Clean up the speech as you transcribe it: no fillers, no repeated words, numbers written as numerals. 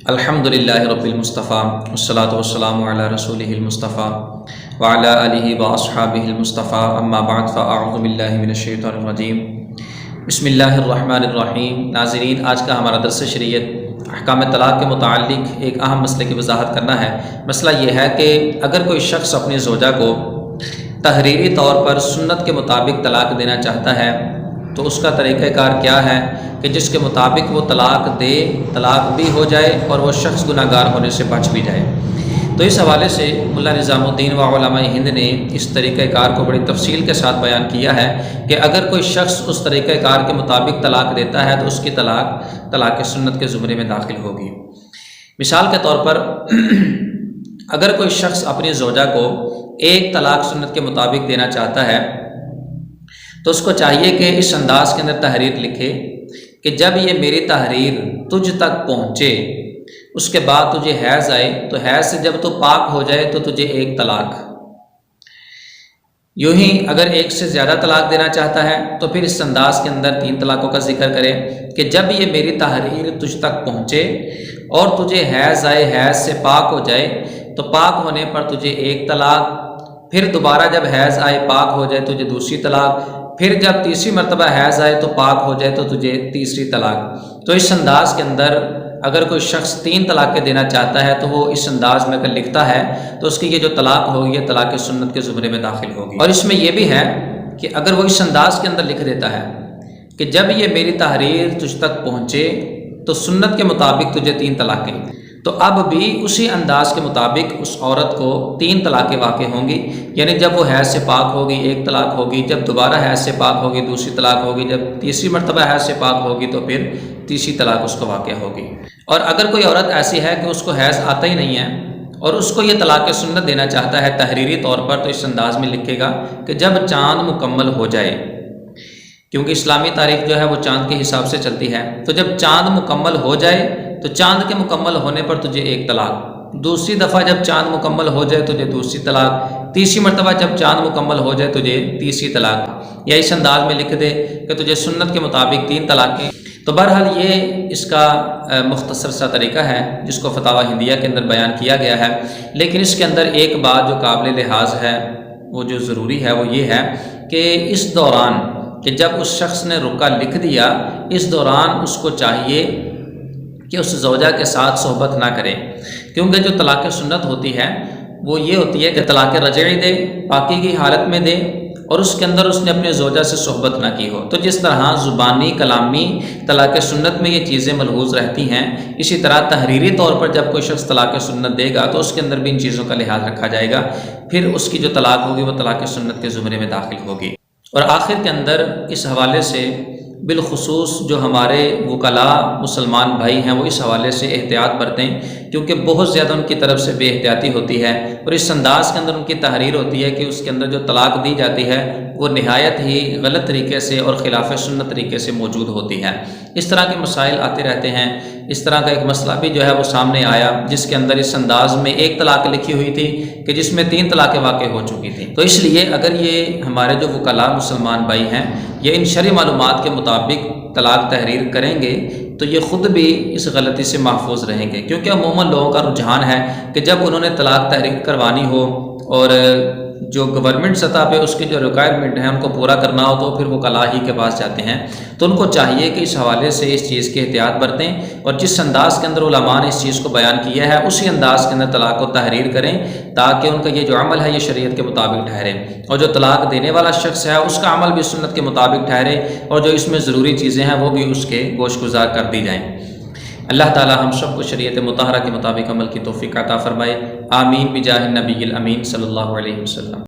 الحمدللہ رب المصطفیٰ والصلاة والسلام علی رسولہ المصطفیٰ وعلی آلہ واصحابہ المصطفیٰ اما بعد فاعوذ باللہ من الشیطان الرجیم بسم اللہ الرحمن الرحیم۔ ناظرین، آج کا ہمارا درس شریعت احکام طلاق کے متعلق ایک اہم مسئلے کی وضاحت کرنا ہے۔ مسئلہ یہ ہے کہ اگر کوئی شخص اپنی زوجہ کو تحریری طور پر سنت کے مطابق طلاق دینا چاہتا ہے تو اس کا طریقہ کار کیا ہے کہ جس کے مطابق وہ طلاق دے، طلاق بھی ہو جائے اور وہ شخص گناہ گار ہونے سے بچ بھی جائے۔ تو اس حوالے سے ملا نظام الدین و علماء ہند نے اس طریقہ کار کو بڑی تفصیل کے ساتھ بیان کیا ہے کہ اگر کوئی شخص اس طریقہ کار کے مطابق طلاق دیتا ہے تو اس کی طلاق سنت کے زمرے میں داخل ہوگی۔ مثال کے طور پر اگر کوئی شخص اپنی زوجہ کو ایک طلاق سنت کے مطابق دینا چاہتا ہے تو اس کو چاہیے کہ اس انداز کے اندر تحریر لکھے کہ جب یہ میری تحریر تجھ تک پہنچے، اس کے بعد تجھے حیض آئے تو حیض سے جب تو پاک ہو جائے تو تجھے ایک طلاق۔ یوں ہی اگر ایک سے زیادہ طلاق دینا چاہتا ہے تو پھر اس انداز کے اندر 3 طلاقوں کا ذکر کرے کہ جب یہ میری تحریر تجھ تک پہنچے اور تجھے حیض آئے، حیض سے پاک ہو جائے تو پاک ہونے پر تجھے ایک طلاق، پھر دوبارہ جب حیض آئے پاک ہو جائے تجھے دوسری طلاق، پھر جب تیسری مرتبہ حیض آئے تو پاک ہو جائے تو تجھے تیسری طلاق۔ تو اس انداز کے اندر اگر کوئی شخص 3 طلاقیں دینا چاہتا ہے تو وہ اس انداز میں اگر لکھتا ہے تو اس کی یہ جو طلاق ہوگی یہ طلاق سنت کے زمرے میں داخل ہوگی۔ اور اس میں یہ بھی ہے کہ اگر وہ اس انداز کے اندر لکھ دیتا ہے کہ جب یہ میری تحریر تجھ تک پہنچے تو سنت کے مطابق تجھے 3 طلاقیں، تو اب بھی اسی انداز کے مطابق اس عورت کو 3 طلاقیں واقع ہوں گی، یعنی جب وہ حیض سے پاک ہوگی ایک طلاق ہوگی، جب دوبارہ حیض سے پاک ہوگی دوسری طلاق ہوگی، جب تیسری مرتبہ حیض سے پاک ہوگی تو پھر تیسری طلاق اس کو واقع ہوگی۔ اور اگر کوئی عورت ایسی ہے کہ اس کو حیض آتا ہی نہیں ہے اور اس کو یہ طلاق سنت دینا چاہتا ہے تحریری طور پر تو اس انداز میں لکھے گا کہ جب چاند مکمل ہو جائے، کیونکہ اسلامی تاریخ جو ہے وہ چاند کے حساب سے چلتی ہے، تو جب چاند مکمل ہو جائے تو چاند کے مکمل ہونے پر تجھے ایک طلاق، دوسری دفعہ جب چاند مکمل ہو جائے تجھے دوسری طلاق، تیسری مرتبہ جب چاند مکمل ہو جائے تجھے تیسری طلاق، یا اس انداز میں لکھ دے کہ تجھے سنت کے مطابق 3 طلاقیں۔ تو بہرحال یہ اس کا مختصر سا طریقہ ہے جس کو فتاوی ہندیہ کے اندر بیان کیا گیا ہے، لیکن اس کے اندر ایک بات جو قابل لحاظ ہے، وہ جو ضروری ہے وہ یہ ہے کہ اس دوران کہ جب اس شخص نے رکا لکھ دیا، اس دوران اس کو چاہیے کہ اس زوجہ کے ساتھ صحبت نہ کرے، کیونکہ جو طلاق سنت ہوتی ہے وہ یہ ہوتی ہے کہ طلاق رجعی دے، پاکی کی حالت میں دے، اور اس کے اندر اس نے اپنے زوجہ سے صحبت نہ کی ہو۔ تو جس طرح زبانی کلامی طلاق سنت میں یہ چیزیں ملحوظ رہتی ہیں، اسی طرح تحریری طور پر جب کوئی شخص طلاق سنت دے گا تو اس کے اندر بھی ان چیزوں کا لحاظ رکھا جائے گا، پھر اس کی جو طلاق ہوگی وہ طلاق سنت کے زمرے میں داخل ہوگی۔ اور آخر کے اندر اس حوالے سے بالخصوص جو ہمارے وکلاء مسلمان بھائی ہیں وہ اس حوالے سے احتیاط برتیں، کیونکہ بہت زیادہ ان کی طرف سے بے احتیاطی ہوتی ہے اور اس انداز کے اندر ان کی تحریر ہوتی ہے کہ اس کے اندر جو طلاق دی جاتی ہے وہ نہایت ہی غلط طریقے سے اور خلاف سنت طریقے سے موجود ہوتی ہے۔ اس طرح کے مسائل آتے رہتے ہیں۔ اس طرح کا ایک مسئلہ بھی جو ہے وہ سامنے آیا جس کے اندر اس انداز میں ایک طلاق لکھی ہوئی تھی کہ جس میں 3 طلاقیں واقع ہو چکی تھیں۔ تو اس لیے اگر یہ ہمارے جو وکلاء مسلمان بھائی ہیں یہ ان شرعی معلومات کے مطابق طلاق تحریر کریں گے تو یہ خود بھی اس غلطی سے محفوظ رہیں گے، کیونکہ عموماً لوگوں کا رجحان ہے کہ جب انہوں نے طلاق تحریر کروانی ہو اور جو گورنمنٹ سطح پہ اس کی جو ریکوائرمنٹ ہیں ان کو پورا کرنا ہو تو پھر وہ وکلاء ہی کے پاس جاتے ہیں۔ تو ان کو چاہیے کہ اس حوالے سے اس چیز کی احتیاط برتیں اور جس انداز کے اندر علماء نے اس چیز کو بیان کیا ہے اسی انداز کے اندر طلاق کو تحریر کریں تاکہ ان کا یہ جو عمل ہے یہ شریعت کے مطابق ٹھہرے، اور جو طلاق دینے والا شخص ہے اس کا عمل بھی سنت کے مطابق ٹھہرے، اور جو اس میں ضروری چیزیں ہیں وہ بھی اس کے گوش گزار کر دی جائیں۔ اللہ تعالی ہم سب کو شریعت مطہرہ کے مطابق عمل کی توفیق عطا فرمائے، آمین بجاہ النبی الامین صلی اللہ علیہ وسلم۔